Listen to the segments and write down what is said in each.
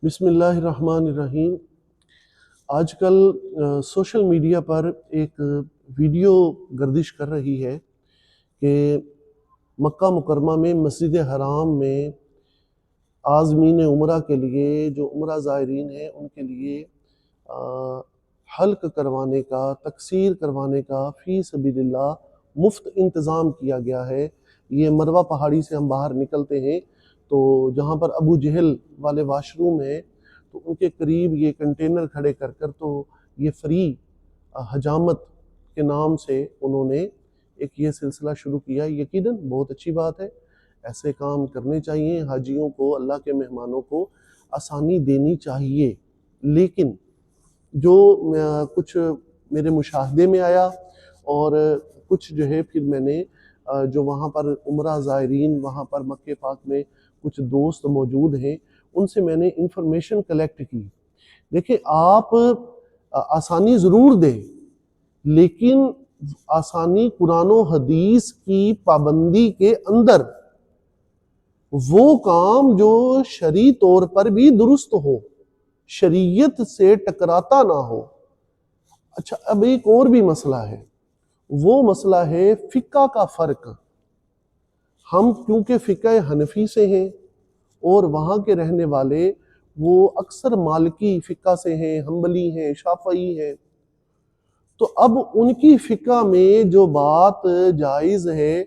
بسم اللہ الرحمن الرحیم۔ آج کل سوشل میڈیا پر ایک ویڈیو گردش کر رہی ہے کہ مکہ مکرمہ میں مسجد حرام میں عازمین عمرہ کے لیے جو عمرہ زائرین ہیں ان کے لیے حلق کروانے کا، تقصیر کروانے کا فی سبیل اللہ مفت انتظام کیا گیا ہے۔ یہ مروہ پہاڑی سے ہم باہر نکلتے ہیں تو جہاں پر ابو جہل والے واش روم ہے تو ان کے قریب یہ کنٹینر کھڑے کر کر تو یہ فری حجامت کے نام سے انہوں نے ایک یہ سلسلہ شروع کیا۔ یقیناً بہت اچھی بات ہے، ایسے کام کرنے چاہیے، حاجیوں کو، اللہ کے مہمانوں کو آسانی دینی چاہیے۔ لیکن جو کچھ میرے مشاہدے میں آیا اور کچھ جو ہے پھر میں نے جو وہاں پر عمرہ زائرین وہاں پر مکہ پاک میں کچھ دوست موجود ہیں ان سے میں نے انفارمیشن کلیکٹ کی۔ دیکھیں، آپ آسانی ضرور دیں لیکن آسانی قرآن و حدیث کی پابندی کے اندر، وہ کام جو شرعی طور پر بھی درست ہو، شریعت سے ٹکراتا نہ ہو۔ اچھا، اب ایک اور بھی مسئلہ ہے، وہ مسئلہ ہے فقہ کا فرق۔ ہم کیونکہ فقہ حنفی سے ہیں اور وہاں کے رہنے والے وہ اکثر مالکی فقہ سے ہیں، حنبلی ہیں، شافعی ہیں، تو اب ان کی فقہ میں جو بات جائز ہے،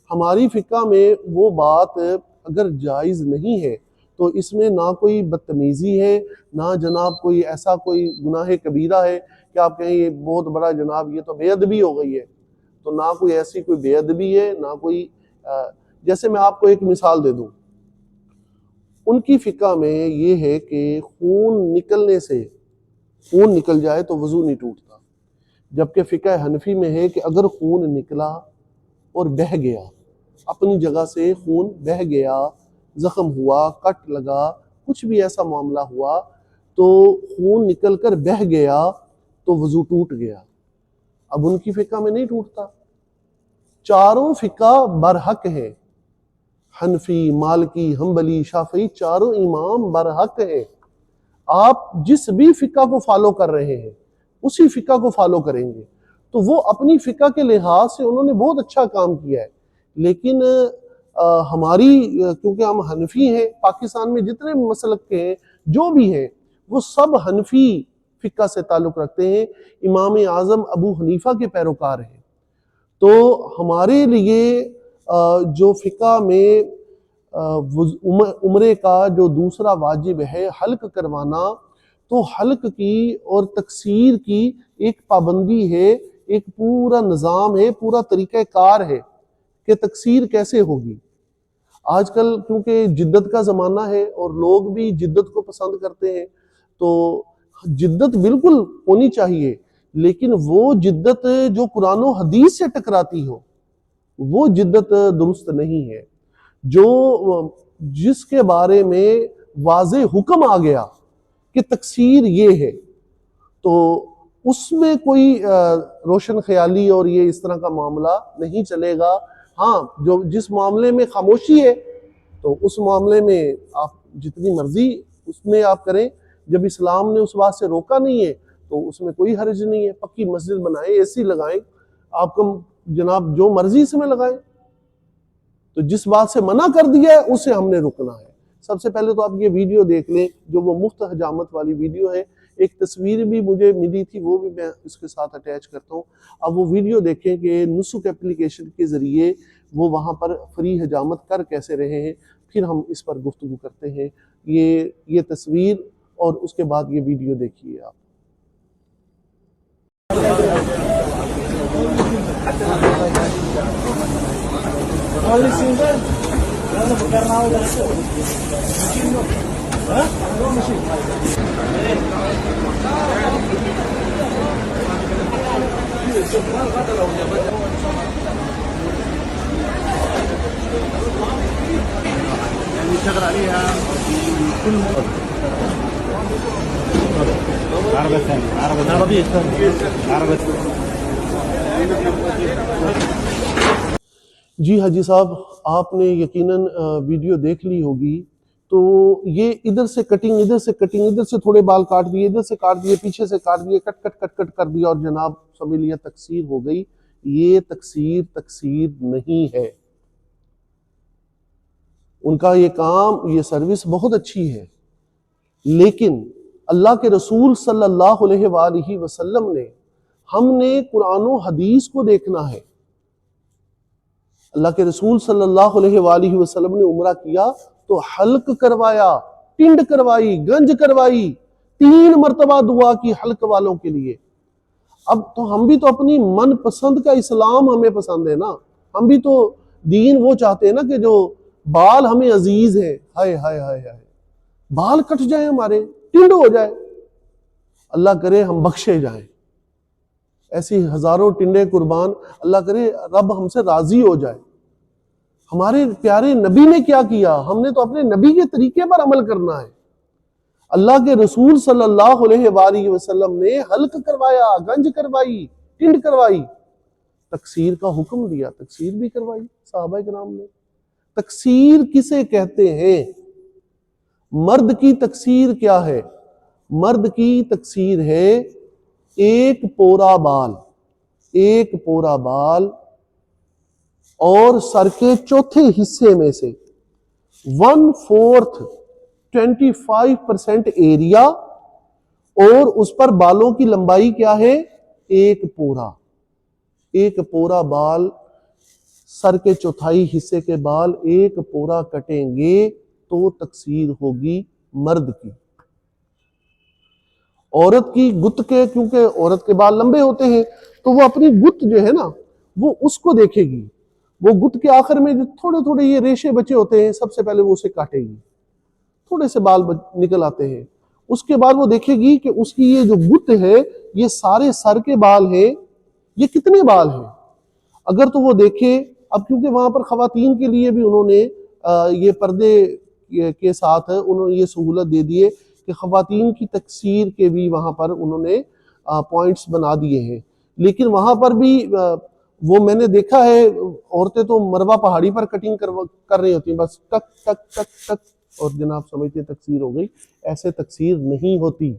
ہماری فقہ میں وہ بات اگر جائز نہیں ہے تو اس میں نہ کوئی بدتمیزی ہے، نہ جناب کوئی ایسا کوئی گناہ کبیرہ ہے کہ آپ کہیں یہ بہت بڑا جناب یہ تو بے ادبی ہو گئی ہے، تو نہ کوئی ایسی کوئی بے ادبی ہے، نہ کوئی جیسے میں آپ کو ایک مثال دے دوں، ان کی فقہ میں یہ ہے کہ خون نکلنے سے، خون نکل جائے تو وضو نہیں ٹوٹتا، جبکہ فقہ حنفی میں ہے کہ اگر خون نکلا اور بہہ گیا، اپنی جگہ سے خون بہہ گیا، زخم ہوا، کٹ لگا، کچھ بھی ایسا معاملہ ہوا تو خون نکل کر بہہ گیا تو وضو ٹوٹ گیا۔ اب ان کی فقہ میں نہیں ٹوٹتا۔ چاروں فقہ برحق ہیں، حنفی، مالکی، حنبلی، شافعی، چاروں امام برحق ہیں۔ آپ جس بھی فقہ کو فالو کر رہے ہیں اسی فقہ کو فالو کریں گے تو وہ اپنی فقہ کے لحاظ سے انہوں نے بہت اچھا کام کیا ہے۔ لیکن ہماری کیونکہ ہم حنفی ہیں، پاکستان میں جتنے مسلک کے ہیں جو بھی ہیں وہ سب حنفی فقہ سے تعلق رکھتے ہیں، امام اعظم ابو حنیفہ کے پیروکار ہیں۔ تو ہمارے لیے جو فقہ میں عمرے کا جو دوسرا واجب ہے حلق کروانا، تو حلق کی اور تقصیر کی ایک پابندی ہے، ایک پورا نظام ہے، پورا طریقہ کار ہے کہ تقصیر کیسے ہوگی۔ آج کل کیونکہ جدت کا زمانہ ہے اور لوگ بھی جدت کو پسند کرتے ہیں، تو جدت بالکل ہونی چاہیے لیکن وہ جدت جو قرآن و حدیث سے ٹکراتی ہو وہ جدت درست نہیں ہے۔ جو جس کے بارے میں واضح حکم آ گیا کہ تقصیر یہ ہے تو اس میں کوئی روشن خیالی اور یہ اس طرح کا معاملہ نہیں چلے گا۔ ہاں، جو جس معاملے میں خاموشی ہے تو اس معاملے میں آپ جتنی مرضی اس میں آپ کریں، جب اسلام نے اس بات سے روکا نہیں ہے تو اس میں کوئی حرج نہیں ہے۔ پکی مسجد بنائیں، اے سی لگائیں، آپ کو جناب جو مرضی اس میں لگائیں، تو جس بات سے منع کر دیا ہے اسے ہم نے رکنا ہے۔ سب سے پہلے تو آپ یہ ویڈیو دیکھ لیں جو وہ مفت حجامت والی ویڈیو ہے، ایک تصویر بھی مجھے ملی تھی وہ بھی میں اس کے ساتھ اٹیچ کرتا ہوں۔ اب وہ ویڈیو دیکھیں کہ نسک اپلیکیشن کے ذریعے وہ وہاں پر فری حجامت کر کیسے رہے ہیں، پھر ہم اس پر گفتگو کرتے ہیں۔ یہ تصویر اور اس کے بعد یہ ویڈیو دیکھیے آپ۔ جی حاجی صاحب، آپ نے یقیناً ویڈیو دیکھ لی ہوگی تو یہ ادھر سے کٹنگ، ادھر سے کٹنگ، ادھر سے تھوڑے بال کاٹ دیے، ادھر سے کاٹ دیے، پیچھے سے کاٹ دیے، کٹ کٹ کٹ کٹ کر دیا اور جناب سمجھ لیا تقصیر ہو گئی. یہ تقصیر نہیں ہے. ان کا یہ کام، یہ سروس بہت اچھی ہے، لیکن اللہ کے رسول صلی اللہ علیہ وآلہ وسلم نے، ہم نے قرآن و حدیث کو دیکھنا ہے. اللہ کے رسول صلی اللہ علیہ وآلہ وسلم نے عمرہ کیا تو حلق کروایا، ٹنڈ کروائی، گنج کروائی، 3 مرتبہ دعا کی حلق والوں کے لیے. اب تو ہم بھی تو اپنی من پسند کا اسلام ہمیں پسند ہے نا. ہم بھی تو دین وہ چاہتے ہیں نا کہ جو بال ہمیں عزیز ہے. ہائے ہائے ہائے ہائے، بال کٹ جائیں ہمارے، ٹنڈ ہو جائے، اللہ کرے ہم بخشے جائیں. ایسی ہزاروں ٹنڈے قربان، اللہ کرے رب ہم سے راضی ہو جائے. ہمارے پیارے نبی نے کیا کیا؟ ہم نے تو اپنے نبی کے طریقے پر عمل کرنا ہے. اللہ کے رسول صلی اللہ علیہ وآلہ وسلم نے حلق کروایا، گنج کروائی، ٹنڈ کروائی، تقصیر کا حکم دیا، تقصیر بھی کروائی صحابہ کرام نے. تقصیر کسے کہتے ہیں؟ مرد کی تقصیر کیا ہے؟ مرد کی تقصیر ہے ایک پورا بال اور سر کے چوتھے حصے میں سے 1/4 25% ایریا، اور اس پر بالوں کی لمبائی کیا ہے؟ ایک پورا بال، سر کے چوتھائی حصے کے بال ایک پورا کٹیں گے تو تقصیر ہوگی مرد کی. عورت کی گت کے، کیونکہ عورت کے بال لمبے ہوتے ہیں تو وہ اپنی گت جو ہے نا وہ اس کو دیکھے گی. وہ گت کے آخر میں جو تھوڑے تھوڑے یہ ریشے بچے ہوتے ہیں، سب سے پہلے وہ اسے کاٹے گی. تھوڑے سے بال نکل آتے ہیں، اس کے بعد وہ دیکھے گی کہ اس کی یہ جو گت ہے، یہ سارے سر کے بال ہیں، یہ کتنے بال ہیں. اگر تو وہ دیکھے، اب کیونکہ وہاں پر خواتین کے لیے بھی انہوں نے یہ پردے کے ساتھ انہوں نے یہ سہولت دے دیے کہ خواتین کی تقصیر کے بھی وہاں پر انہوں نے پوائنٹس بنا دیے ہیں. لیکن وہاں پر بھی وہ میں نے دیکھا ہے، عورتیں تو مروہ پہاڑی پر کٹنگ کر رہی ہوتی ہیں، بس ٹک ٹک ٹک ٹک، اور جناب سمجھتے تقصیر ہو گئی. ایسے تقصیر نہیں ہوتی.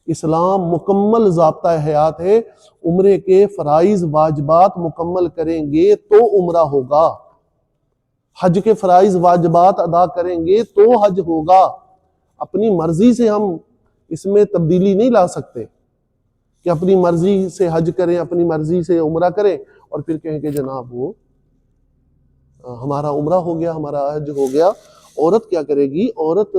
اسلام مکمل ضابطہ حیات ہے. عمرے کے فرائض واجبات مکمل کریں گے تو عمرہ ہوگا، حج کے فرائض واجبات ادا کریں گے تو حج ہوگا. اپنی مرضی سے ہم اس میں تبدیلی نہیں لا سکتے کہ اپنی مرضی سے حج کریں، اپنی مرضی سے عمرہ کریں اور پھر کہیں کہ جناب وہ ہمارا عمرہ ہو گیا، ہمارا حج ہو گیا. عورت کیا کرے گی؟ عورت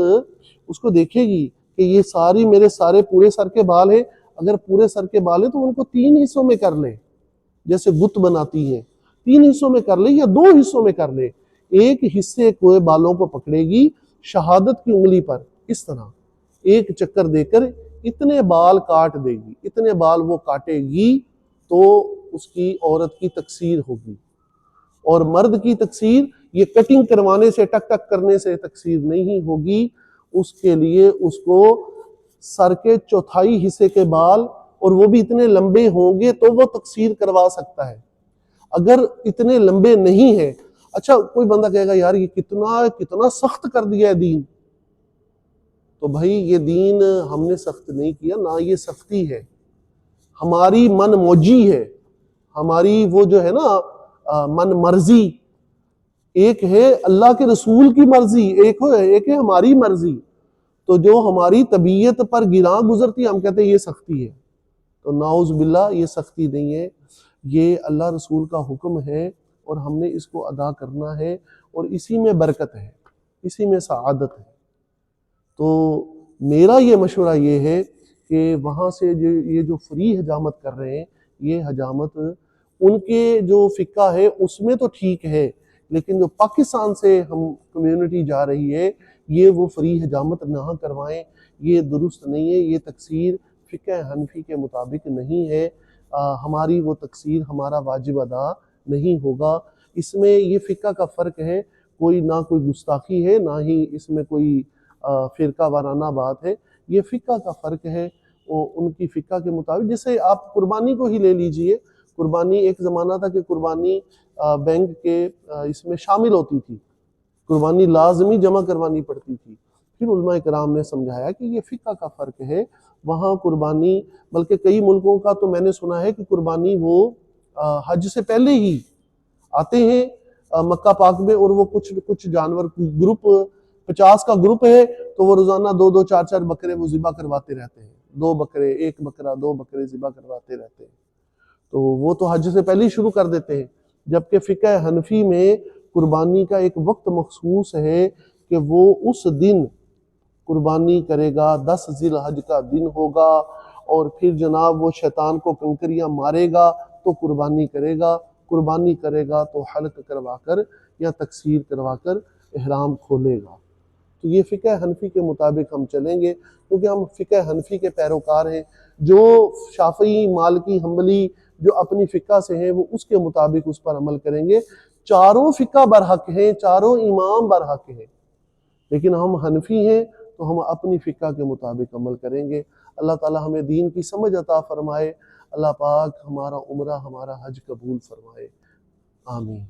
اس کو دیکھے گی کہ یہ ساری میرے سارے پورے سر کے بال ہیں. اگر پورے سر کے بال ہیں تو ان کو 3 حصوں میں کر لیں، جیسے گت بناتی ہیں، 3 حصوں میں کر لیں یا 2 حصوں میں کر لیں. ایک حصے کو بالوں کو پکڑے گی شہادت کی انگلی پر، اس طرح ایک چکر دے کر اتنے بال کاٹ دے گی. اتنے بال وہ کاٹے گی تو اس کی عورت کی تقصیر ہوگی. اور مرد کی تقصیر یہ کٹنگ کروانے سے، ٹک ٹک کرنے سے تقصیر نہیں ہوگی. اس کے لیے اس کو سر کے چوتھائی حصے کے بال، اور وہ بھی اتنے لمبے ہوں گے تو وہ تقصیر کروا سکتا ہے. اگر اتنے لمبے نہیں ہیں، اچھا کوئی بندہ کہے گا یار یہ کتنا سخت کر دیا ہے دین. تو بھائی یہ دین ہم نے سخت نہیں کیا، نہ یہ سختی ہے، ہماری من موجی ہے، ہماری وہ جو ہے نا من مرضی. ایک ہے اللہ کے رسول کی مرضی، ایک ہے ہماری مرضی. تو جو ہماری طبیعت پر گراں گزرتی ہے ہم کہتے ہیں یہ سختی ہے. تو نعوذ باللہ یہ سختی نہیں ہے، یہ اللہ رسول کا حکم ہے اور ہم نے اس کو ادا کرنا ہے، اور اسی میں برکت ہے، اسی میں سعادت ہے. تو میرا یہ مشورہ یہ ہے کہ وہاں سے یہ جو فری حجامت کر رہے ہیں، یہ حجامت ان کے جو فقہ ہے اس میں تو ٹھیک ہے، لیکن جو پاکستان سے ہم کمیونٹی جا رہی ہے یہ وہ فری حجامت نہ کروائیں. یہ درست نہیں ہے، یہ تقصیر فقہ حنفی کے مطابق نہیں ہے. ہماری وہ تقصیر، ہمارا واجب ادا نہیں ہوگا. اس میں یہ فقہ کا فرق ہے، کوئی نہ کوئی گستاخی ہے، نہ ہی اس میں کوئی فرقہ وارانہ بات ہے. یہ فقہ کا فرق ہے، ان کی فقہ کے مطابق. جیسے آپ قربانی کو ہی لے لیجئے. قربانی ایک زمانہ تھا کہ قربانی بینک کے اس میں شامل ہوتی تھی. قربانی لازمی جمع کروانی پڑتی تھی. پھر علماء کرام نے سمجھایا کہ یہ فقہ کا فرق ہے، وہاں قربانی، بلکہ کئی ملکوں کا تو میں نے سنا ہے کہ قربانی وہ حج سے پہلے ہی آتے ہیں مکہ پاک میں، اور وہ کچھ جانور گروپ 50 کا گروپ ہے تو وہ روزانہ 2 4 بکرے وہ ذبح کرواتے رہتے ہیں، 2 بکرے 1 بکرا 2 بکرے ذبح کرواتے رہتے ہیں. تو وہ تو حج سے پہلے ہی شروع کر دیتے ہیں. جبکہ فقہ حنفی میں قربانی کا ایک وقت مخصوص ہے کہ وہ اس دن قربانی کرے گا، 10 ذی الحج کا دن ہوگا، اور پھر جناب وہ شیطان کو کنکریاں مارے گا تو قربانی کرے گا. قربانی کرے گا تو حلق کروا کر یا تکسیر کروا کر احرام کھولے گا. تو یہ فقہ حنفی کے مطابق ہم چلیں گے، کیونکہ ہم فقہ حنفی کے پیروکار ہیں. جو شافعی، مالکی، حنبلی جو اپنی فقہ سے ہیں وہ اس کے مطابق اس پر عمل کریں گے. چاروں فقہ برحق ہیں، چاروں امام برحق ہیں، لیکن ہم حنفی ہیں تو ہم اپنی فقہ کے مطابق عمل کریں گے. اللہ تعالی ہمیں دین کی سمجھ عطا فرمائے. اللہ پاک ہمارا عمرہ، ہمارا حج قبول فرمائے. آمین.